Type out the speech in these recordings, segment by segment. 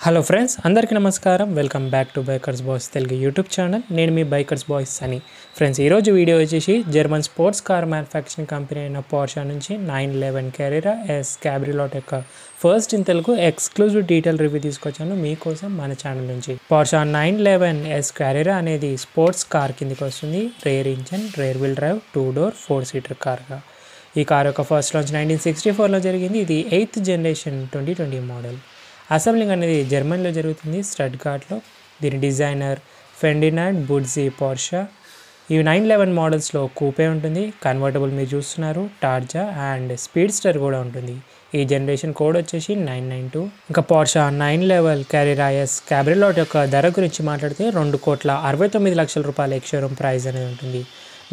Hello friends, అందరికీ నమస్కారం. Welcome back to bikers boys Telugu YouTube channel. నేను మీ బైకర్స్ బాయ్స్ అని. ఫ్రెండ్స్, ఈరోజు వీడియో వచ్చేసి German sports car manufacturing company అయిన పోర్షా నుంచి 911 Carrera S క్యాబ్రియోలెట్ యొక్క first in Telugu exclusive detail review తీసుకొచ్చాను మీకోసం మన ఛానల్ నుంచి. పోర్షా 911 S Carrera అనేది స్పోర్ట్స్ కార్ కిందకి వస్తుంది. Rear engine, rear wheel drive, 2 door 4 seater కార్గా. ఈ కార్ యొక్క ఫస్ట్ లాంచ్ 1964లో జరిగింది. ఇది 8th జనరేషన్ 2020 మోడల్. అసెంబ్లింగ్ అనేది జర్మనీలో జరుగుతుంది, స్టడ్గార్ట్లో. దీని డిజైనర్ ఫెర్డినాండ్ బుట్జీ పోర్షా. ఈ 911 మోడల్స్లో కూపే ఉంటుంది, కన్వర్టబుల్ మీరు చూస్తున్నారు, టార్జా అండ్ స్పీడ్స్టర్ కూడా ఉంటుంది. ఈ జనరేషన్ కోడ్ వచ్చేసి 992. ఇంకా పోర్షా 911 Carrera S క్యాబ్రియోలెట్ యొక్క ధర గురించి మాట్లాడితే 2,69,00,000 రూపాయల ఎక్స్షోరూమ్ ప్రైస్ అనేది ఉంటుంది.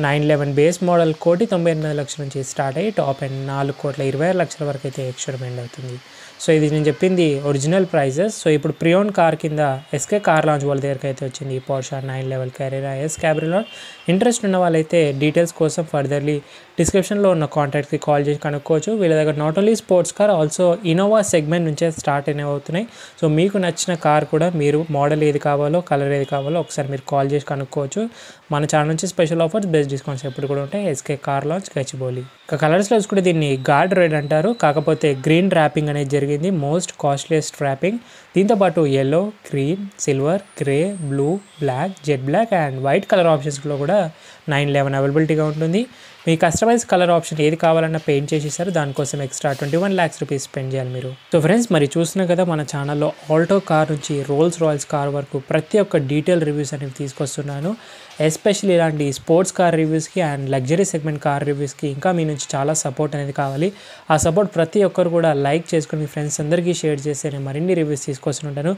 911 బేస్ మోడల్ 1,98,00,000 నుంచి స్టార్ట్ అయ్యి టాప్ అండ్ 4,26,00,000 వరకు అయితే ఎక్స్షోరూమ్ ఎండ్ అవుతుంది. సో ఇది నేను చెప్పింది ఒరిజినల్ ప్రైజెస్. సో ఇప్పుడు ప్రియోన్ కార్ కింద ఎస్కే కార్ లాంచ్ వాళ్ళ దగ్గరికి అయితే వచ్చింది ఈ పోర్షా 911 Carrera S క్యాబ్రియోలెట్. ఇంట్రెస్ట్ ఉన్న వాళ్ళైతే డీటెయిల్స్ కోసం ఫర్దర్లీ డిస్క్రిప్షన్లో ఉన్న కాంటాక్ట్కి కాల్ చేసి కనుక్కోవచ్చు. వీళ్ళ దగ్గర not only sports car, also Innova segment నుంచే స్టార్ట్ అనేవి అవుతున్నాయి. సో మీకు నచ్చిన కార్ కూడా మీరు మోడల్ ఏది కావాలో, కలర్ ఏది కావాలో ఒకసారి మీరు కాల్ చేసి కనుక్కోవచ్చు. మన ఛానల్ నుంచి స్పెషల్ ఆఫర్స్, బెస్ట్ డిస్కౌంట్స్ ఎప్పుడు కూడా ఉంటాయి. SK car launch Gachibowli. ఇంకా కలర్స్లో కూడా దీన్ని గార్డ్ రెడ్ అంటారు, కాకపోతే గ్రీన్ ర్యాపింగ్ అనేది జరిగింది, మోస్ట్ కాస్ట్లీయెస్ట్ ర్యాపింగ్. దీంతోపాటు yellow, green, silver, grey, blue, black, jet black and white colour ఆప్షన్స్లో కూడా 911 అవైలబిలిటీగా ఉంటుంది. మీ కస్టమైజ్ కలర్ ఆప్షన్ ఏది కావాలన్నా పెయింట్ చేసేసారు, దానికోసం ఎక్స్ట్రా 21 lakhs రూపీస్ స్పెండ్ చేయాలి మీరు. సో ఫ్రెండ్స్, మరి చూస్తున్నాం కదా మన ఛానల్లో ఆల్టో కార్ నుంచి రోల్స్ రాయల్స్ కార్ వరకు ప్రతి ఒక్క డీటెయిల్ రివ్యూస్ అనేవి తీసుకొస్తున్నాను. ఎస్పెషల్లీ ఇలాంటి స్పోర్ట్స్ కార్ రివ్యూస్కి అండ్ లగ్జరీ సెగ్మెంట్ కార్ రివ్యూస్కి ఇంకా మీ నుంచి చాలా సపోర్ట్ అనేది కావాలి. ఆ సపోర్ట్ ప్రతి ఒక్కరు కూడా లైక్ చేసుకుని మీ ఫ్రెండ్స్ అందరికీ షేర్ చేస్తే నేను మరిన్ని రివ్యూస్ తీసుకొస్తుంటాను.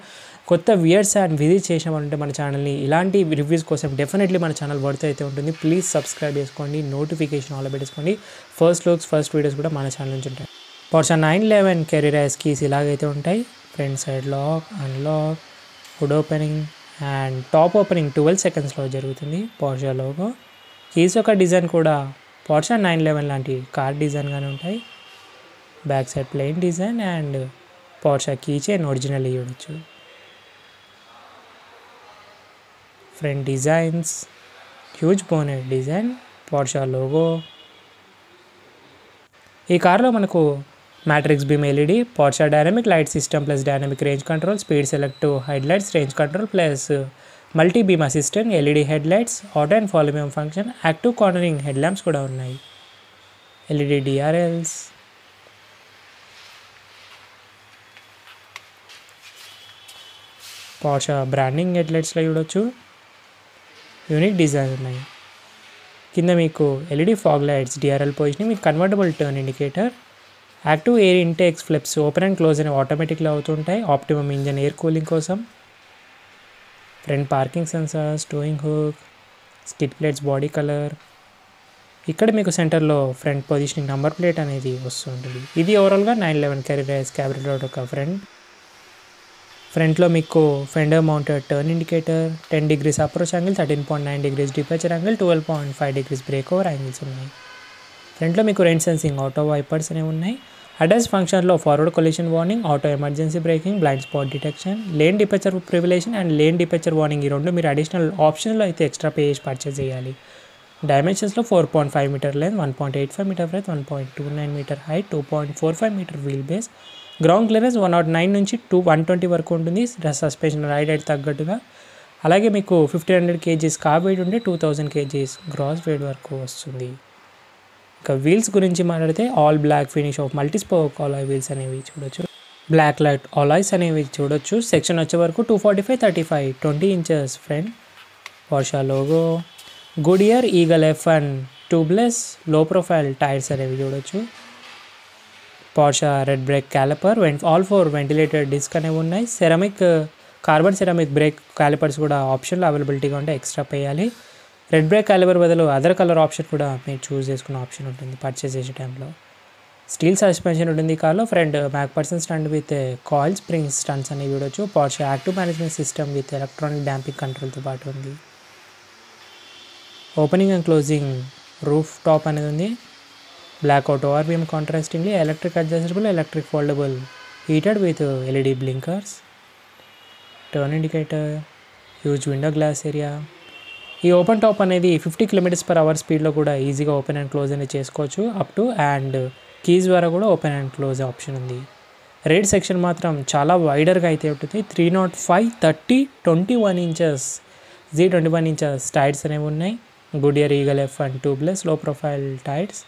కొత్త వ్యూయర్స్ అండ్ విజిట్ చేసిన వాళ్ళంటే మన ఛానల్ని ఇలాంటి రివ్యూస్ కోసం డెఫినెట్లీ మన ఛానల్ వర్త్ అయితే ఉంటుంది. ప్లీజ్ సబ్స్క్రైబ్ చేసుకోండి, నోటిఫికేషన్ ఆల్ పెట్టుకోండి. ఫస్ట్ లుక్స్, ఫస్ట్ వీడియోస్ కూడా మన ఛానల్ నుంచి ఉంటాయి. పోర్షా 911 Carrera S కీస్ ఇలాగైతే ఉంటాయి. Front side lock, unlock, hood opening and top opening 12 secondsలో జరుగుతుంది. పోర్షా లోగో, కీస్ యొక్క డిజైన్ కూడా పోర్షా 911 లాంటి కార్ డిజైన్గానే ఉంటాయి. Back side plain design and Porsche key chain original చూడొచ్చు. Front designs, huge bonnet design, Porsche logo. ఈ కార్లో మనకు matrix beam LED, Porsche dynamic light system plus dynamic range control, speed selective head lights, range control plus multi beam assistant, LED head lights, auto and follow beam function, active cornering head lamps కూడా ఉన్నాయి. LED DRLs, Porsche branding head లైట్స్లో చూడొచ్చు. Unique design ఉన్నాయి. కింద మీకు LED fog lights, DRL positioning, మీకు convertible turn indicator, active air intakes flips open and close అనేవి ఆటోమేటిక్లో అవుతుంటాయి ఆప్టిమమ్ ఇంజన్ ఎయిర్ కూలింగ్ కోసం. Front parking sensors, towing hook, skid plates, body colour. ఇక్కడ మీకు సెంటర్లో ఫ్రంట్ పొజిషనింగ్ నంబర్ ప్లేట్ అనేది వస్తుంటుంది. ఇది ఓవరాల్గా 911 Carrera S క్యాబ్రియోలెట్ ఒక ఫ్రంట్లో మీకు fender mounted turn indicator, 10 degrees approach angle, 13.9 degrees departure angle, 12.5 degrees break over angles ఉన్నాయి. ఫ్రంట్లో మీకు రెయిన్ సెన్సింగ్ ఆటో వైపర్స్ అనేవి ఉన్నాయి. అడ్వాన్స్ ఫంక్షన్లో forward collision warning, auto emergency braking, blind spot detection, lane departure prevention and lane departure warning. ఈ రెండు మీరు additional ఆప్షన్లో అయితే ఎక్స్ట్రా పే చేసి పర్చేస్ చేయాలి. డైమెన్షన్స్లో 4.5 meter length, 1.85 meter breadth, 1.29 meter height, 2.45 meter wheel base. Ground clearance 109 నుంచి 120 వరకు ఉంటుంది సస్పెన్షన్ రైడ్ అయితే తగ్గట్టుగా. అలాగే మీకు 1500 kgs కార్ వెయిట్ ఉంటే 2000 kgs గ్రాస్ వెయిట్ వరకు వస్తుంది. ఇంకా వీల్స్ గురించి మాట్లాడితే all black finish of multispoke alloy wheels అనేవి చూడొచ్చు. బ్లాక్ లైట్ అలాయ్స్ అనేవి చూడొచ్చు. సెక్షన్ వచ్చే వరకు 245/35 20 inches front. Porsche logo, Goodyear Eagle F1 tubeless low profile tyres అనేవి చూడొచ్చు. Porsche red brake caliper, all 4 ventilated disc అనేవి ఉన్నాయి. కార్బన్ సెరామిక్ బ్రేక్ క్యాలిపర్స్ కూడా ఆప్షన్లో అవైలబిలిటీగా ఉంటే ఎక్స్ట్రా పేయాలి. రెడ్ బ్రేక్ క్యాలిపర్ బదులు అదర్ కలర్ ఆప్షన్ కూడా మీరు చూస్ చేసుకున్న ఆప్షన్ ఉంటుంది పర్చేస్ చేసే టైంలో. స్టీల్ సస్పెన్షన్ ఉంటుంది ఈ కార్లో. Front MacPherson stand with coil spring struts అనేవి చూడొచ్చు. Porsche active management system with electronic damping కంట్రోల్తో పాటు ఉంది. Opening and closing roof top అనేది ఉంది. Blackout ORVM contrastingly, electric adjustable, electric foldable, heated with LED blinkers. Turn indicator, huge window glass area. ఈ open top అనేది 50 km/h స్పీడ్లో కూడా ఈజీగా ఓపెన్ అండ్ క్లోజ్ అనేది చేసుకోవచ్చు అప్ టు. అండ్ కీస్ ద్వారా కూడా ఓపెన్ అండ్ క్లోజ్ ఆప్షన్ ఉంది. రేర్ సెక్షన్ మాత్రం చాలా వైడర్గా అయితే ఉంటుంది. 305, 30, 21 ఇంచెస్ Z21 ఇంచెస్ టైర్స్ అనేవి ఉన్నాయి. Goodyear Eagle F1 tubeless low profile tyres.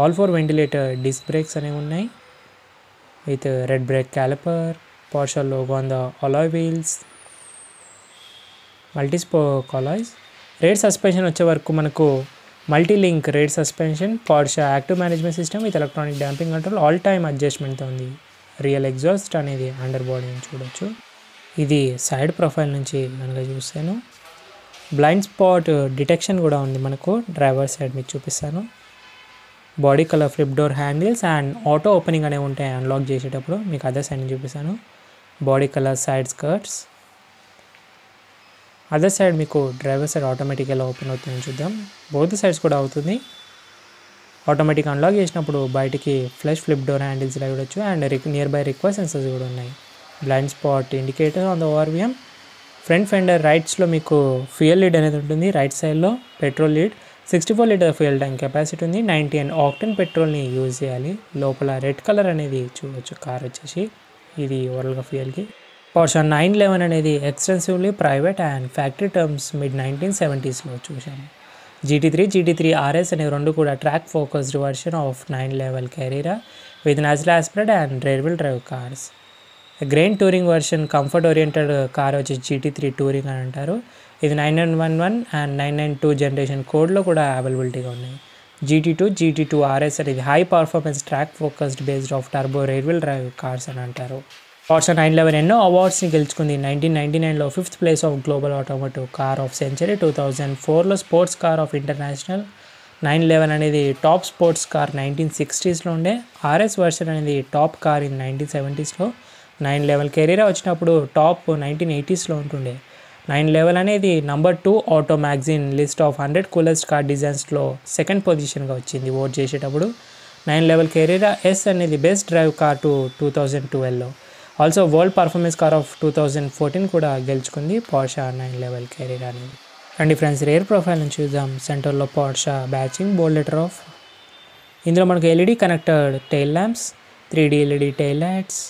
All 4 ventilator disc brakes అనేవి ఉన్నాయి with red brake caliper. Porsche logo on the alloy wheels, multi-spoke alloys. Rear suspension వచ్చే వరకు మనకు multi link rear suspension, Porsche active management system with electronic damping control, all time అడ్జస్ట్మెంట్తో ఉంది. Real exhaust అనేది under body నుంచి చూడొచ్చు. ఇది side profile నుంచి కనుక చూస్తాను. బ్లైండ్ స్పాట్ డిటెక్షన్ కూడా ఉంది మనకు. డ్రైవర్ సైడ్ మీకు చూపిస్తాను. Body colour flip door handles and auto opening అనేవి ఉంటాయి అన్లాక్ చేసేటప్పుడు. మీకు అదర్ సైడ్ చూపిస్తాను. Body colour side skirts. Other side మీకు డ్రైవర్ సైడ్ ఆటోమేటిక్ ఎలా ఓపెన్ అవుతుందని చూద్దాం. బోత్ సైడ్స్ కూడా అవుతుంది. ఆటోమేటిక్ అన్లాక్ చేసినప్పుడు బయటికి ఫ్లష్ ఫ్లిప్ డోర్ హ్యాండిల్స్ ఇలా చూడొచ్చు. And near by request sensors కూడా ఉన్నాయి. Blind spot indicator on the ORVM. Front fender రైట్స్లో మీకు ఫ్యూయల్ లీడ్ అనేది ఉంటుంది. రైట్ సైడ్లో petrol lid. 64 litre fuel tank capacity ఉంది. 90 ఆక్టెన్ పెట్రోల్ని యూజ్ చేయాలి. లోపల రెడ్ కలర్ అనేది చూడవచ్చు కార్ వచ్చేసి. ఇది ఓవరాల్గా ఫ్యూయల్కి. Porsche 911 అనేది extensively private and factory terms mid 1970s చూసాము. GT3 RS అనే రెండు కూడా track focused version of 911 Carrera with natural aspirate and rear wheel drive cars. Grand touring version comfort oriented car వచ్చి GT3 టూరింగ్ అని అంటారు. ఇది 9911 and 992 generation కోడ్లో కూడా అవైలబిలిటీగా ఉన్నాయి. GT2 RS అనేది high performance track focused based of turbo rear wheel drive cars అని అంటారు. Porsche 911 ఎన్నో అవార్డ్స్ని గెలుచుకుంది. 1999లో 5th place of global automotive car of century, 2004లో స్పోర్ట్స్ కార్ ఆఫ్ ఇంటర్నేషనల్. 911 అనేది టాప్ స్పోర్ట్స్ కార్ 1960sలో ఉండే. RS వర్షన్ అనేది టాప్ కార్ ఇన్ 1970sలో. 911 Carrera వచ్చినప్పుడు టాప్ 1980sలో ఉంటుండే. 911 అనేది number 2 auto magazine list of 100 coolest car డిజైన్స్లో సెకండ్ పొజిషన్గా వచ్చింది ఓట్ చేసేటప్పుడు. 911 Carrera S అనేది బెస్ట్ డ్రైవ్ కార్ 2012లో. Also world performance car of 2014 కూడా గెలుచుకుంది Porsche 911 Carrera అనేది. అండ్ ఫ్రెండ్స్ రేర్ ప్రొఫైల్ నుంచి చూద్దాం. సెంటర్లో Porsche badging, bold letter of. ఇందులో మనకు LED connected tail lamps, 3D LED tail lights,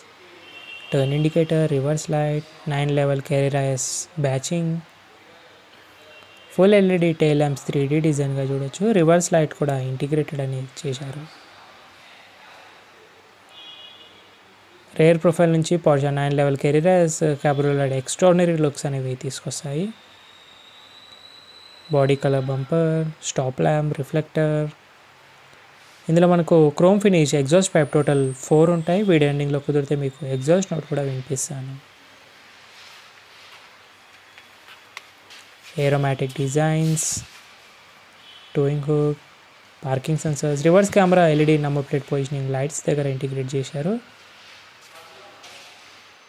turn indicator, reverse light, 911 Carrera S badging, full LED tail lamps 3D డిజైన్గా చూడొచ్చు. Reverse light కూడా integrated అని చేశారు. రేర్ ప్రొఫైల్ నుంచి Porsche 911 Carrera S cabriolet extraordinary looks అనేవి తీసుకొస్తాయి. Body colour bumper, stop lamp, reflector. ఇందులో మనకు chrome finish exhaust pipe total 4 ఉంటాయి. వీడియో ఎండింగ్లో కుదిరితే మీకు ఎగ్జాస్ట్ నోట్ కూడా వినిపిస్తాను. Aromatic designs, towing hook, parking sensors, reverse camera, LED number plate positioning lights దగ్గర ఇంటిగ్రేట్ చేశారు.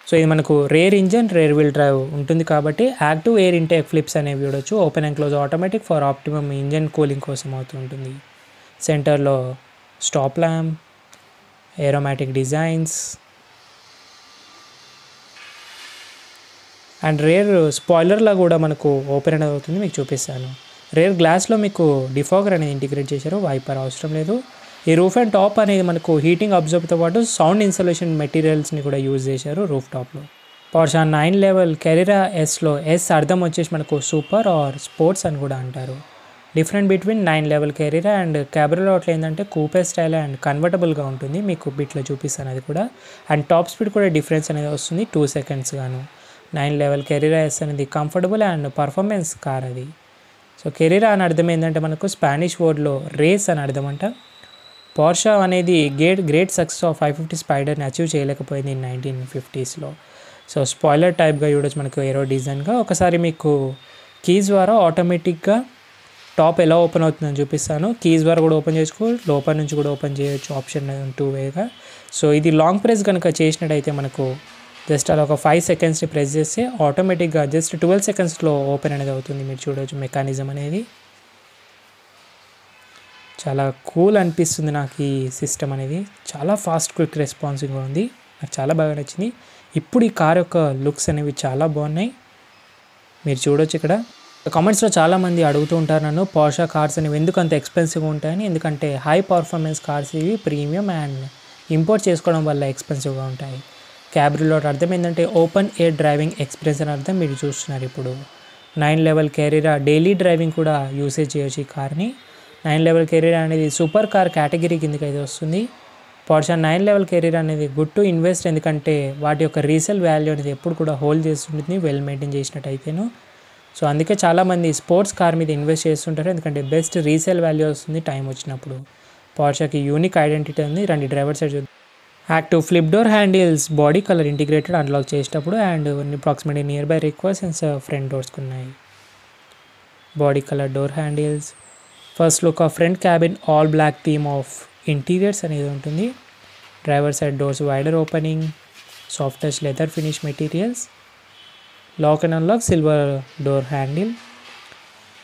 సో ఇది మనకు rear engine, rear wheel drive ఉంటుంది కాబట్టి యాక్టివ్ ఎయిర్ ఇంటేక్ ఫ్లిప్స్ అనేవి చూడొచ్చు. Open and close automatic for optimum engine cooling కోసం అవుతుంటుంది. సెంటర్లో stop lamp, aromatic designs and rear స్పాయిలర్లా కూడా మనకు ఓపెన్ అనేది అవుతుంది. మీకు చూపిస్తాను. రేర్ గ్లాస్లో మీకు డిఫాగర్ అనేది ఇంటిగ్రేట్ చేశారు. వైపర్ అవసరం లేదు. ఈ రూఫ్ అండ్ టాప్ అనేది మనకు హీటింగ్ అబ్జర్వర్తో పాటు సౌండ్ ఇన్సులేషన్ మెటీరియల్స్ని కూడా యూజ్ చేశారు రూఫ్ టాప్లో. Porsche 911 Carrera Sలో ఎస్ అర్థం వచ్చేసి మనకు సూపర్ ఆర్ స్పోర్ట్స్ అని కూడా అంటారు. డిఫరెంట్ బిట్వీన్ 911 Carrera అండ్ క్యాబ్రియోలెట్లో ఏంటంటే కూపే స్టైల్ అండ్ కన్వర్టబుల్గా ఉంటుంది. మీకు బిట్లో చూపిస్తాను అది కూడా. అండ్ టాప్ స్పీడ్ కూడా డిఫరెన్స్ అనేది వస్తుంది 2 seconds గాను. 911 Carrera S అనేది కంఫర్టబుల్ అండ్ పర్ఫార్మెన్స్ కార్ అది. సో Carrera అని అర్థం ఏంటంటే మనకు స్పానిష్ వర్డ్లో రేస్ అని అర్థం అంట. Porsche అనేది గ్రేట్ సక్సెస్ ఆఫ్ 550 స్పైడర్ని అచీవ్ చేయలేకపోయింది 1950sలో. సో స్పాయిలర్ టైప్గా చూడొచ్చు మనకు ఏరో డిజైన్గా. ఒకసారి మీకు కీస్ ద్వారా ఆటోమేటిక్గా టాప్ ఎలా ఓపెన్ అవుతుందని చూపిస్తాను. కీస్ ద్వారా కూడా ఓపెన్ చేసుకో, లోపల నుంచి కూడా ఓపెన్ చేయొచ్చు, ఆప్షన్ 2 వేగా. సో ఇది లాంగ్ ప్రెస్ కనుక చేసినట్టయితే మనకు జస్ట్ అలా ఒక 5 secondsని ప్రెస్ చేస్తే ఆటోమేటిక్గా జస్ట్ 12 secondsలో ఓపెన్ అనేది అవుతుంది. మీరు చూడవచ్చు మెకానిజం అనేది. చాలా కూల్ అనిపిస్తుంది నాకు ఈ సిస్టమ్ అనేది. చాలా ఫాస్ట్ క్విక్ రెస్పాన్సింగ్గా ఉంది. నాకు చాలా బాగా నచ్చింది. ఇప్పుడు ఈ కార్ యొక్క లుక్స్ అనేవి చాలా బాగున్నాయి, మీరు చూడొచ్చు ఇక్కడ. కామెంట్స్లో చాలామంది అడుగుతూ ఉంటారు నన్ను, పోర్షా కార్స్ అనేవి ఎందుకు అంత ఎక్స్పెన్సివ్గా ఉంటాయని. ఎందుకంటే హై పర్ఫార్మెన్స్ కార్స్ ఇవి ప్రీమియం అండ్ ఇంపోర్ట్ చేసుకోవడం వల్ల ఎక్స్పెన్సివ్గా ఉంటాయి. క్యాబ్రిలో అర్థం ఏంటంటే ఓపెన్ ఎయిర్ డ్రైవింగ్ ఎక్స్పీరియన్స్ అని అర్థం. మీరు చూస్తున్నారు ఇప్పుడు 9 లెవెల్ కెరీరా డైలీ డ్రైవింగ్ కూడా యూసేజ్ చేయొచ్చు ఈ కార్ని. 9 లెవెల్ కెరీరా అనేది సూపర్ కార్ కేటగిరీ కిందకి అయితే వస్తుంది. పోర్షా 9 లెవెల్ కెరీరా అనేది గుడ్ టు ఇన్వెస్ట్, ఎందుకంటే వాటి యొక్క రీసేల్ వాల్యూ అనేది ఎప్పుడు కూడా హోల్డ్ చేస్తుంటుంది వెల్ మెయింటైన్ చేసినట్టయితేను. సో అందుకే చాలామంది స్పోర్ట్స్ కార్ మీద ఇన్వెస్ట్ చేస్తుంటారు, ఎందుకంటే బెస్ట్ రీసేల్ వాల్యూ వస్తుంది టైం వచ్చినప్పుడు. పోర్షాకి యూనిక్ ఐడెంటిటీ ఉంది. రండి డ్రైవర్ సైడ్ చూద్దాం. Active flip door handles body colour integrated unlock చేసేటప్పుడు and approximately near by request sensor front డోర్స్కి ఉన్నాయి. Body colour door handles. First look of front cabin all black theme of interiors అనేది ఉంటుంది. Driver side doors wider opening, soft touch leather finish materials, lock and unlock silver door handle.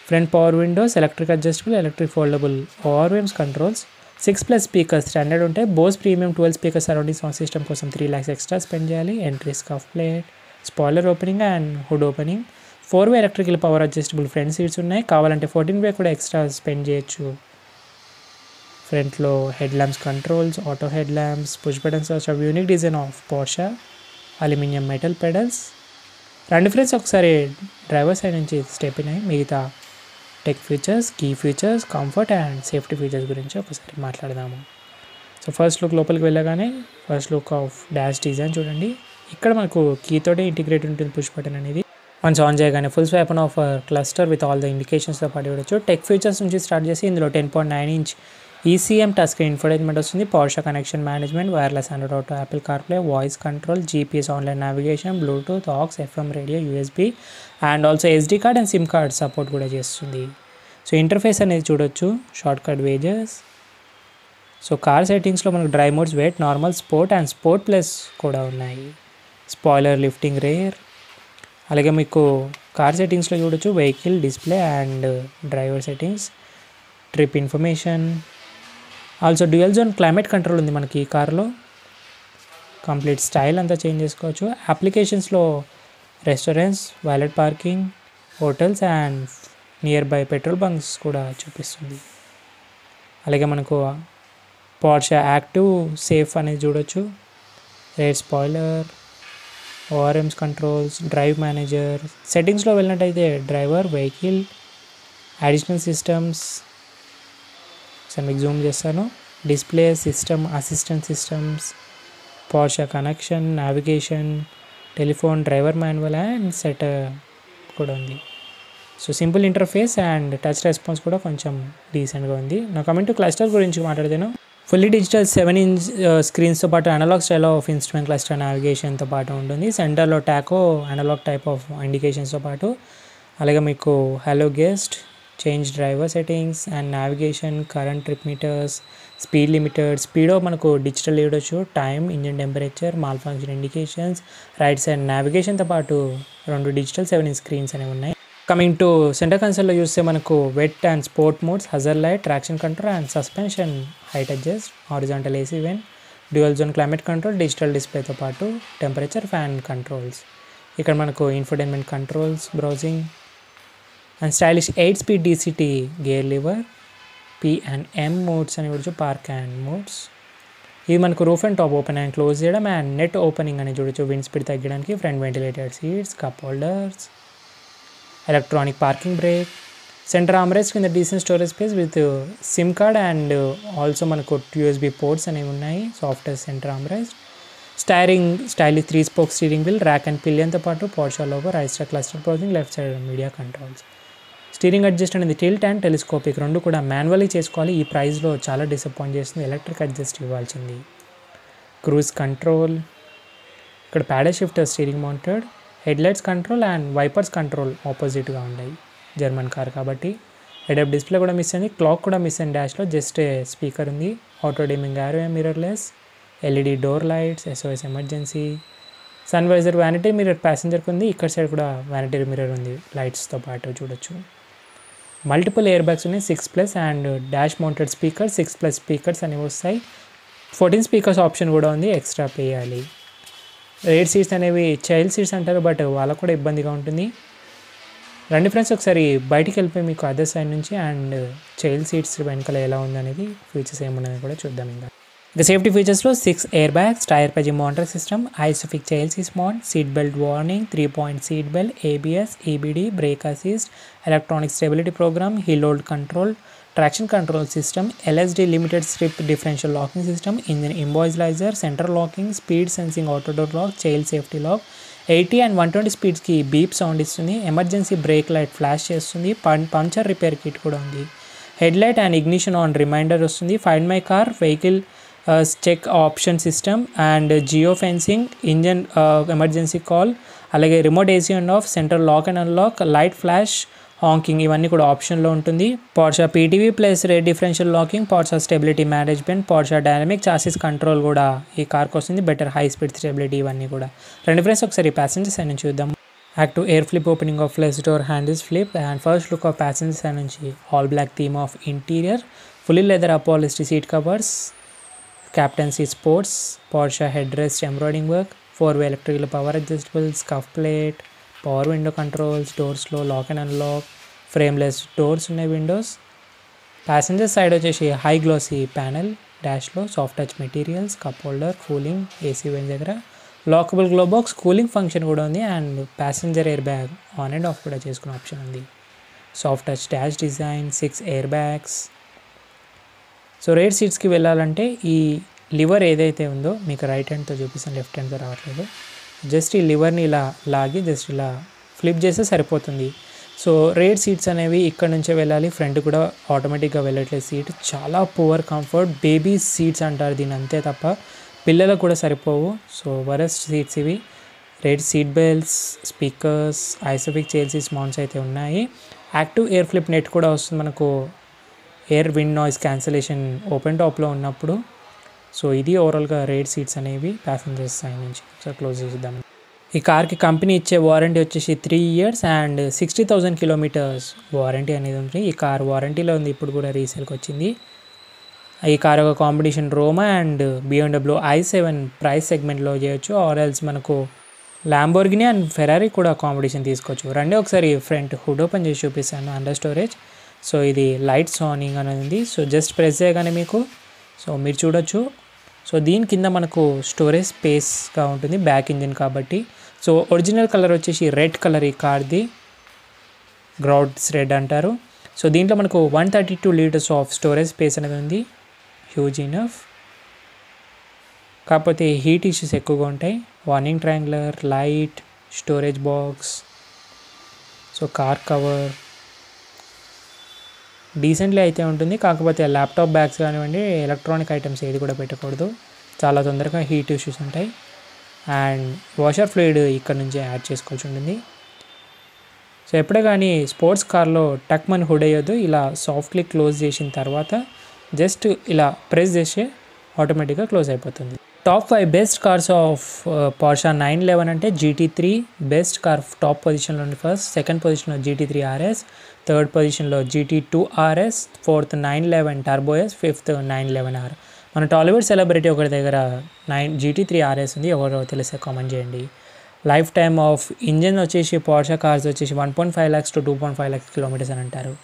Front power Windows, electric adjustable, electric foldable ORVMs controls. 6+ speakers standard ఉంటాయి. Bose premium 12 speaker surrounding sound system కోసం 3 lakhs extra spend చేయాలి. Entry scuff plate, spoiler opening and hood opening. 4-way electrical power adjustable front seats ఉన్నాయి. కావాలంటే 14-way కూడా extra spend చేయొచ్చు. ఫ్రంట్లో head lamps controls, auto head lamps, push buttons of unique design of Porsche, aluminium metal pedals. రెండు friends ఒకసారి driver side నుంచి step అయినాయి. మిగతా tech features, key features, comfort and safety features గురించి ఒకసారి మాట్లాడదాము. సో ఫస్ట్ లుక్ లోపలికి వెళ్ళగానే first look of dash design చూడండి. ఇక్కడ మనకు కీతోటే ఇంటిగ్రేట్ ఉంటుంది పుష్ బటన్ అనేది. వన్స్ ఆన్ చేయగానే full swipe on off cluster with all the ఇండికేషన్స్తో పాటు చూడొచ్చు. టెక్ ఫీచర్స్ నుంచి స్టార్ట్ చేసి ఇందులో 10.9 inch ECM touch screen infotainment వస్తుంది. Porsche connection management, wireless Android auto, Apple CarPlay, voice control, GPS online navigation, Bluetooth, AUX, FM radio, USB and also SD card and SIM card support కూడా చేస్తుంది. So interface అనేది చూడొచ్చు, shortcut wages. So car సెట్టింగ్స్లో మనకు drive modes wet, normal, sport and sport plus కూడా ఉన్నాయి. Spoiler lifting rear. అలాగే మీకు కార్ సెట్టింగ్స్లో చూడొచ్చు vehicle display and driver settings, trip information. Also dual zone climate control ఉంది మనకి ఈ కార్లో. కంప్లీట్ స్టైల్ అంతా చేంజ్ చేసుకోవచ్చు. అప్లికేషన్స్లో restaurants, valet parking, hotels and near by petrol bunks కూడా చూపిస్తుంది. అలాగే మనకు పోర్షా యాక్టివ్ సేఫ్ అనేది చూడొచ్చు. Rear spoiler, ORMs controls, drive manager. సెట్టింగ్స్లో వెళ్ళినట్టయితే driver, vehicle, additional systems. So మీకు జూమ్ చేస్తాను. Display, system, assistant systems, Porsche connection, navigation, telephone, driver manual and set కూడా ఉంది. So simple interface and touch response కూడా కొంచెం డీసెంట్గా ఉంది. నా కమింగ్ టు క్లస్టర్ గురించి మాట్లాడితేను, ఫుల్లీ డిజిటల్ 7 inch స్క్రీన్స్తో పాటు analog style of instrument cluster నావిగేషన్తో పాటు ఉంటుంది. సెంటర్లో టాకో అనలాగ్ టైప్ ఆఫ్ ఇండికేషన్స్తో పాటు అలాగే మీకు hello guest, change driver settings and navigation, current, trip meters, speed limited, speedo మనకు డిజిటల్ చూడొచ్చు, time, engine temperature, malfunction indications, right side నావిగేషన్తో పాటు 2 డిజిటల్ 7 inch స్క్రీన్స్ అనేవి ఉన్నాయి. కమింగ్ టు సెంటర్ కన్సోల్లో చూస్తే మనకు wet and sport modes, hazard light, traction control and suspension height adjust, horizontal AC vent, dual zone climate control, digital డిస్ప్లేతో పాటు temperature, fan controls. ఇక్కడ మనకు infotainment controls, browsing and stylish 8-speed DCT gear lever, P&M modes అని చూడొచ్చు, park and modes. ఇది మనకు roof and top open and close చేయడం and net opening అని చూడొచ్చు, విండ్ స్పీడ్ తగ్గడానికి, front ventilated seats, cup holders, electronic parking brake, centre armrest కింద decent storage space with SIM card and also మనకు USB ports అనేవి ఉన్నాయి, software centre armrest, stylish 3-spoke steering wheel, rack and పిలియన్తో పాటు Porsche logo, right side cluster browsing, left side media controls. Steering adjust అనేది tilt and telescopic రెండు కూడా manually చేసుకోవాలి. ఈ ప్రైస్లో చాలా డిసప్పాయింట్ చేస్తుంది, ఎలక్ట్రిక్ అడ్జస్ట్ ఇవ్వాల్సింది. క్రూజ్ కంట్రోల్, ఇక్కడ paddle shifter steering mounted, headlights control and wipers control ఆపోజిట్గా ఉన్నాయి, జర్మన్ కార్ కాబట్టి. హెడ్ అప్ డిస్ప్లే కూడా మిస్ అయింది, క్లాక్ కూడా మిస్ అయింది, డాష్లో జస్ట్ స్పీకర్ ఉంది, ఆటో డిమింగ్ ఆరో mirrorless, LED door lights, SOS emergency, sun visor, vanity mirror ప్యాసింజర్కి ఉంది, ఇక్కడ సైడ్ కూడా వ్యానిటీ మిర్రర్ ఉంది లైట్స్తో పాటు చూడొచ్చు. మల్టిపుల్ ఎయిర్ బ్యాగ్స్ ఉన్నాయి, 6+ and dash mounted speaker, 6+ speakers అనేవి వస్తాయి. 14 స్పీకర్స్ ఆప్షన్ కూడా ఉంది, ఎక్స్ట్రా పే చేయాలి. రేర్ సీట్స్ అనేవి చైల్డ్ సీట్స్ అంటారు, బట్ వాళ్ళకు కూడా ఇబ్బందిగా ఉంటుంది. రండి ఫ్రెండ్స్, ఒకసారి బయటికి వెళ్ళిపోయి మీకు అదర్ సైడ్ నుంచి అండ్ చైల్డ్ సీట్స్ వెనకాల ఎలా ఉందనేది ఫీచర్స్ ఏమున్నాయని కూడా చూద్దాం. ఇంకా సేఫ్టీ ఫీచర్స్లో 6 air bags, tyre pressure monitor system, isofix child seat mode, seat belt warning, 3-point seat belt, ABS, EBD, brake assist, electronic stability programme, hill hold control, traction control system, LSD limited strip differential locking system, engine immobiliser, centre locking, speed sensing auto door lock, child safety lock, 80 and 120 స్పీడ్స్కి beep sound ఇస్తుంది, emergency brake light flash చేస్తుంది, puncture repair kit కూడా ఉంది, head light and ignition on reminder వస్తుంది, find my car, vehicle check option system and geo fencing, engine emergency call, అలాగే remote AC and off, centre lock and unlock, light flash, honking ఇవన్నీ కూడా ఆప్షన్లో ఉంటుంది. Porsche PTV plus rear differential locking, Porsche stability management, Porsche dynamic chassis control కూడా ఈ కార్కి వస్తుంది, better high speed stability ఇవన్నీ కూడా. రెండు ఫ్రెండ్స్ ఒకసారి ప్యాసింజర్ సైడ్ నుంచి చూద్దాం. Active air flip opening of flex door handles flip and first look of passenger side నుంచి all black theme of interior, fully leather upholstery seat covers, Captaincy Sports, Porsche headrest embroidering work, 4-way electrical power adjustable, scuff plate, power window controls, door slow, lock and unlock, frameless doors ఉన్నాయి windows. Passenger side వచ్చేసి high glossy panel, డాష్లో soft touch materials, cup holder, cooling, AC vent దగ్గర, lockable glove box, cooling function కూడా ఉంది and passenger air bag on and off కూడా చేసుకునే option ఉంది. Soft touch dash design, 6 air bags. So rear సీట్స్కి వెళ్ళాలంటే ఈ లివర్ ఏదైతే ఉందో మీకు రైట్ హ్యాండ్తో చూపిస్తాను, లెఫ్ట్ హ్యాండ్తో రావట్లేదు, జస్ట్ ఈ లివర్ని ఇలా లాగి జస్ట్ ఇలా ఫ్లిప్ చేస్తే సరిపోతుంది. సో రేర్ సీట్స్ అనేవి ఇక్కడ నుంచే వెళ్ళాలి, ఫ్రంట్ కూడా ఆటోమేటిక్గా వెళ్ళట్లేదు సీట్, చాలా పువర్ కంఫర్ట్, బేబీ సీట్స్ అంటారు దీని, అంతే తప్ప పిల్లలకు కూడా సరిపోవు. సో వరస్ట్ సీట్స్ ఇవి. Rear seat belts, speakers, isofix child seats mounts అయితే ఉన్నాయి. యాక్టివ్ ఎయిర్ ఫ్లిప్ నెట్ కూడా వస్తుంది మనకు air wind noise cancellation open టాప్లో ఉన్నప్పుడు. సో ఇది ఓవరాల్గా రేర్ సీట్స్ అనేవి ప్యాసింజర్స్ సైడ్ నుంచి. సో క్లోజ్ చేద్దాం. ఈ కార్కి కంపెనీ ఇచ్చే వారంటీ వచ్చేసి 3 years అండ్ 60,000 kilometers వారంటీ అనేది ఉంది. ఈ కార్ వారంటీలో ఉంది, ఇప్పుడు కూడా రీసేల్కి వచ్చింది. ఈ కార్ ఒక competition Roma and BMW i7 price సెగ్మెంట్లో చేయొచ్చు, ఆర్ ఎల్స్ మనకు ల్యాంబోర్గిని అండ్ ఫెరారీ కూడా కాంపిటీషన్ తీసుకోవచ్చు. రండి ఒకసారి ఫ్రంట్ హుడ్ ఓపెన్ చేసి చూపిస్తాను, అండర్ స్టోరేజ్. సో ఇది లైట్స్ ఆనింగ్ అనేది ఉంది. సో జస్ట్ ప్రెస్ చేయగానే మీకు సో మీరు చూడొచ్చు. సో దీని కింద మనకు స్టోరేజ్ స్పేస్గా ఉంటుంది, బ్యాక్ ఇంజిన్ కాబట్టి. సో ఒరిజినల్ కలర్ వచ్చేసి రెడ్ కలర్, ఈ కార్ది గ్రౌడ్స్ రెడ్ అంటారు. సో దీంట్లో మనకు 132 liters ఆఫ్ స్టోరేజ్ స్పేస్ అనేది ఉంది, హ్యూజ్ ఇనఫ్. కాకపోతే హీట్ ఇష్యూస్ ఎక్కువగా ఉంటాయి. Warning triangular light, storage box, so car cover decently అయితే ఉంటుంది. కాకపోతే ల్యాప్టాప్ బ్యాగ్స్ కానివ్వండి, ఎలక్ట్రానిక్ ఐటమ్స్ ఏది కూడా పెట్టకూడదు, చాలా తొందరగా హీట్ ఇష్యూస్ ఉంటాయి. అండ్ వాషర్ ఫ్లూయిడ్ ఇక్కడ నుంచి యాడ్ చేసుకోవాల్సి ఉంటుంది. సో ఎప్పుడే కానీ స్పోర్ట్స్ కార్లో టక్ మని హుడ్ అయ్యొద్దు, ఇలా సాఫ్ట్లీ క్లోజ్ చేసిన తర్వాత జస్ట్ ఇలా ప్రెస్ చేస్తే ఆటోమేటిక్గా క్లోజ్ అయిపోతుంది. Top 5 best cars of Porsche 911 అంటే GT3 బెస్ట్ కార్, టాప్ పొజిషన్లో ఉంది. ఫస్ట్, సెకండ్ పొజిషన్లో GT3 RS, థర్డ్ పొజిషన్లో GT2 RS, fourth 911 Turbo S, fifth 911R. మన టాలీవుడ్ సెలబ్రిటీ ఒకటి దగ్గర GT3 RS ఉంది, ఎవరో తెలిస్తే కామెంట్ చేయండి. లైఫ్ టైమ్ ఆఫ్ ఇంజన్ వచ్చేసి Porsche కార్స్ వచ్చేసి 1.5 lakhs to 2.5 lakhs kilometers అని అంటారు.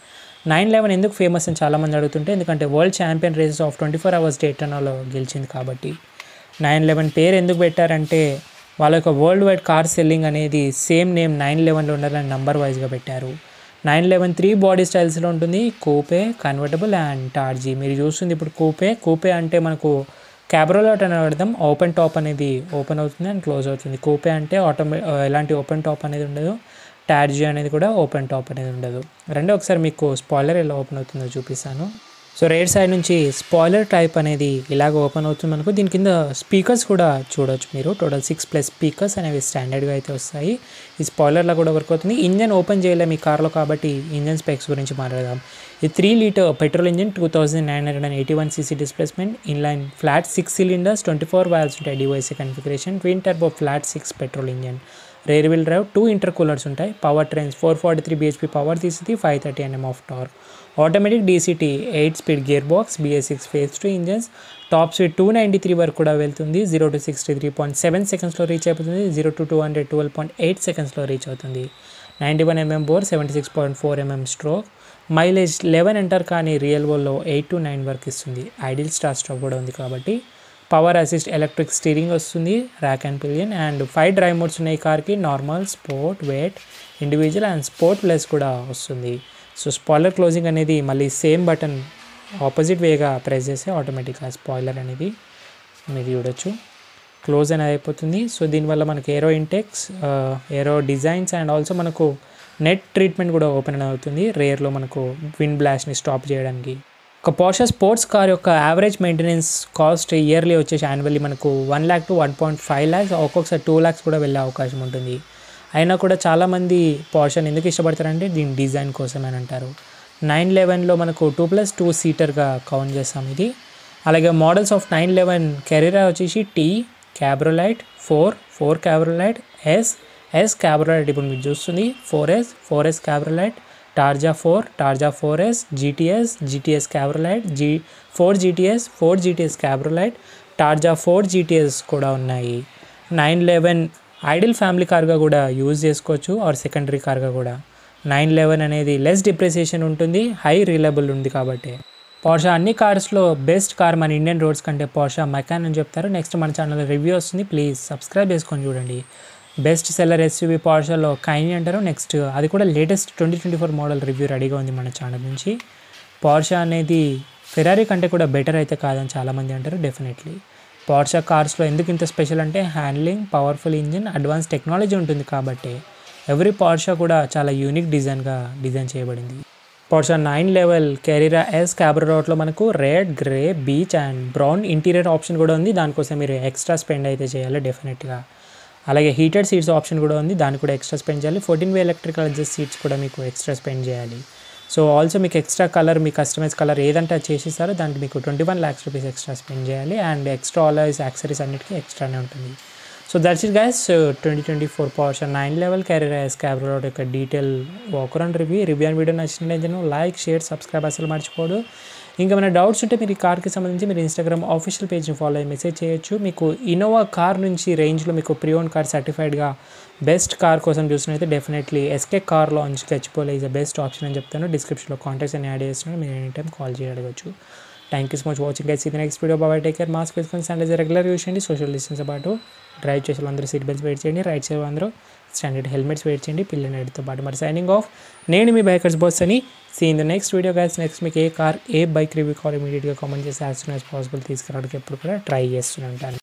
911 ఎందుకు ఫేమస్ అని చాలామంది అడుగుతుంటే, ఎందుకంటే world champion races of 24 hours డేటనాలో గెలిచింది కాబట్టి. 911 పేరు ఎందుకు పెట్టారంటే వాళ్ళ యొక్క వరల్డ్ వైడ్ కార్ సెల్లింగ్ అనేది సేమ్ నేమ్ 911లో ఉండాలని నంబర్ వైజ్గా పెట్టారు. 911 3 బాడీ స్టైల్స్లో ఉంటుంది, కూపే, కన్వర్టబుల్ అండ్ టార్జీ. మీరు చూస్తుంది ఇప్పుడు కూపే అంటే మనకు క్యాబ్రోలెట్ అని అర్థం, ఓపెన్ టాప్ అనేది ఓపెన్ అవుతుంది అండ్ క్లోజ్ అవుతుంది. కూపే అంటే ఎలాంటి ఓపెన్ టాప్ అనేది ఉండదు, టార్జీ అనేది కూడా ఓపెన్ టాప్ అనేది ఉండదు. రెండో ఒకసారి మీకు స్పాయిలర్ ఎలా ఓపెన్ అవుతుందో చూపిస్తాను. సో రేర్ సైడ్ నుంచి స్పాయిలర్ టైప్ అనేది ఇలాగ ఓపెన్ అవుతుంది మనకు. దీని కింద స్పీకర్స్ కూడా చూడవచ్చు మీరు, టోటల్ 6+ స్పీకర్స్ అనేవి స్టాండర్డ్గా అయితే వస్తాయి. ఈ స్పాయిలర్లో కూడా వర్క్ అవుతుంది. ఇంజన్ ఓపెన్ చేయలేము ఈ కార్లో కాబట్టి ఇంజన్ స్పెక్స్ గురించి మాట్లాడదాం. ఇది 3 liter petrol engine, 2981 cc displacement, inline flat 6 cylinders, 24 valves ఉంటాయి device configuration, twin turbo flat 6 petrol engine. Rear wheel drive, 2 intercoolers ఉంటాయి. పవర్ ట్రైన్స్ 443 bhp పవర్ తీస్తుంది, 530 Nm of torque. Automatic DCT 8 speed gear box, BS6 phase 2 engines. Top speed 293 వరకు కూడా వెళ్తుంది. 0 to 63.7 సెకండ్స్లో reach అయిపోతుంది. 0 to 200 12.8 సెకండ్స్లో reach అవుతుంది. 91 mm bore, 76.4 mm stroke. Mileage 11 అంటారు కానీ రియల్ వరల్డ్లో 8 to 9 వరకు ఇస్తుంది. ఐడిల్ స్టార్ట్ స్టాప్ కూడా ఉంది కాబట్టి. పవర్ అసిస్ట్ ఎలక్ట్రిక్ స్టీరింగ్ వస్తుంది, rack and pinion. And 5 drive modes ఉన్నాయి ఈ కార్కి. Normal, sport, wet, individual and sport plus కూడా వస్తుంది. సో స్పాయిలర్ క్లోజింగ్ అనేది మళ్ళీ సేమ్ బటన్ ఆపోజిట్ వేగా ప్రెస్ చేస్తే ఆటోమేటిక్గా స్పాయిలర్ అనేది మీరు చూడొచ్చు క్లోజ్ అనేది అయిపోతుంది. సో దీనివల్ల మనకి aero intakes, aero designs and also మనకు నెట్ ట్రీట్మెంట్ కూడా ఓపెన్ అవుతుంది రేర్లో మనకు విండ్ బ్లాస్ట్ని స్టాప్ చేయడానికి. ఒక పోర్షే స్పోర్ట్స్ కార్ యొక్క యావరేజ్ మెయింటెనెన్స్ కాస్ట్ ఇయర్లీ వచ్చేసి యాన్యువల్లీ మనకు 1 lakh to 1.5 lakhs, ఒక్కొక్కసారి 2 lakhs కూడా వెళ్ళే అవకాశం ఉంటుంది. అయినా కూడా చాలామంది పోర్షేని ఎందుకు ఇష్టపడతారంటే దీని డిజైన్ కోసమని అంటారు. 911లో మనకు 2+2 సీటర్గా కౌంట్ చేస్తాం ఇది. అలాగే మోడల్స్ ఆఫ్ 911 కెరీరా వచ్చేసి T, క్యాబ్రోలైట్, 4 క్యాబ్రోలైట్, S క్యాబ్రోలైట్ ఇప్పుడు మీరు చూస్తుంది, 4S క్యాబ్రోలైట్, టార్జా 4S, GTS క్యాబ్రోలైట్, 4 GTS క్యాబ్రోలైట్, టార్జా 4 GTS కూడా ఉన్నాయి. 911 ఐడిల్ ఫ్యామిలీ కార్గా కూడా యూజ్ చేసుకోవచ్చు ఆర్ సెకండరీ కార్గా కూడా. 911 అనేది లెస్ డిప్రిసియేషన్ ఉంటుంది, హై రిలయబుల్ ఉంది కాబట్టి. పోర్షే అన్ని కార్స్లో బెస్ట్ కార్ మన ఇండియన్ రోడ్స్ కంటే పోర్షే మెకాన్ అని చెప్తారు. నెక్స్ట్ మన ఛానల్లో రివ్యూ వస్తుంది, ప్లీజ్ సబ్స్క్రైబ్ చేసుకొని చూడండి. బెస్ట్ సెల్లర్ SUV పోర్షేలో కైని అంటారు. నెక్స్ట్ అది కూడా లేటెస్ట్ 2024 మోడల్ రివ్యూ రెడీగా ఉంది మన ఛానల్ నుంచి. పోర్షే అనేది ఫెరారీ కంటే కూడా బెటర్ అయితే కాదని చాలామంది అంటారు. డెఫినెట్లీ పోర్షే కార్స్లో ఎందుకు ఇంత స్పెషల్ అంటే handling, powerful engine, advance technology ఉంటుంది కాబట్టి ఎవ్రీ పోర్షే కూడా చాలా యూనిక్ డిజైన్ చేయబడింది. పోర్షే 911 కెరీరా S క్యాబ్రోలైట్లో మనకు red, grey, beach and brown interior option కూడా ఉంది. దానికోసం మీరు ఎక్స్ట్రా స్పెండ్ అయితే చేయాలి డెఫినెట్గా. అలాగే హీటెడ్ సీట్స్ ఆప్షన్ కూడా ఉంది, దాన్ని కూడా ఎక్స్ట్రా స్పెండ్ చేయాలి. 14 way ఎలక్ట్రికల్ అడ్జస్ట్ సీట్స్ కూడా మీకు ఎక్స్ట్రా స్పెండ్ చేయాలి. సో ఆల్సో మీకు ఎక్స్ట్రా కలర్, మీ కస్టమైజ్ కలర్ ఏదంటే అది చేసిస్తారో దానికి మీకు 21 lakhs rupees ఎక్స్ట్రా స్పెండ్ చేయాలి. అండ్ ఎక్స్ట్రా ఆల్వేస్ యాక్సరీస్ అన్నిటికీ ఎక్స్ట్రానే ఉంటుంది. So that's it guys, 2024 Porsche 911 కెరీరా S క్యాబ్రోలైట్ యొక్క detail walk around review and video నచ్చినట్లయితే లైక్, షేర్, సబ్స్క్రైబ్ అసలు మర్చిపోదు. ఇంకా ఏమైనా డౌట్స్ ఉంటే మీరు ఈ కార్కి సంబంధించి మీరు ఇన్స్టాగ్రామ్ ఆఫీషియల్ పేజ్ని ఫాలో అయ్యి మెసేజ్ చేయొచ్చు. మీకు ఇన్నోవా కార్ నుంచి రేంజ్లో మీకు ప్రీ-ఓన్ కార్ సర్టిఫైడ్గా బెస్ట్ కార్ కోసం చూసినైతే definitely SK car launch Gachibowli is the best option అని చెప్తాను. డిస్క్రిప్షన్లో కాంటాక్ట్స్ అని యాడ్ చేస్తున్నాను, మీరు ఎనీ టైం కాల్ చేయవచ్చు. Thank you so much watching guys. ఇది next video. Bye, take care, mask వేసుకొని శానిటైజర్ రెగ్యులర్ యూస్ చేయండి. సోషల్ డిస్టెన్స్ పాటు డ్రైవ్ చేసే వాళ్ళందరూ సీట్ బెల్ట్స్ వెయిట్ చేయండి, రైట్ సైడ్ అందరూ స్టాండర్డ్ హెల్మెట్స్ వెయిట్ చేయండి, పిల్లల ఎడ్తో పాటు. మరి సైనింగ్ ఆఫ్, నేను మీ బైకర్స్ బాస్ అని. See in the next video guys. Next మీకు ఏ కార్, ఏ బైక్ రివ్యూ కావాలి ఇమీడియట్గా కామెంట్ చేసి యాజ్ సూన్ యాజ్ పాసిబుల్ తీసుకురావడానికి ఎప్పుడు కూడా ట్రై చేస్తూనే ఉంటాను.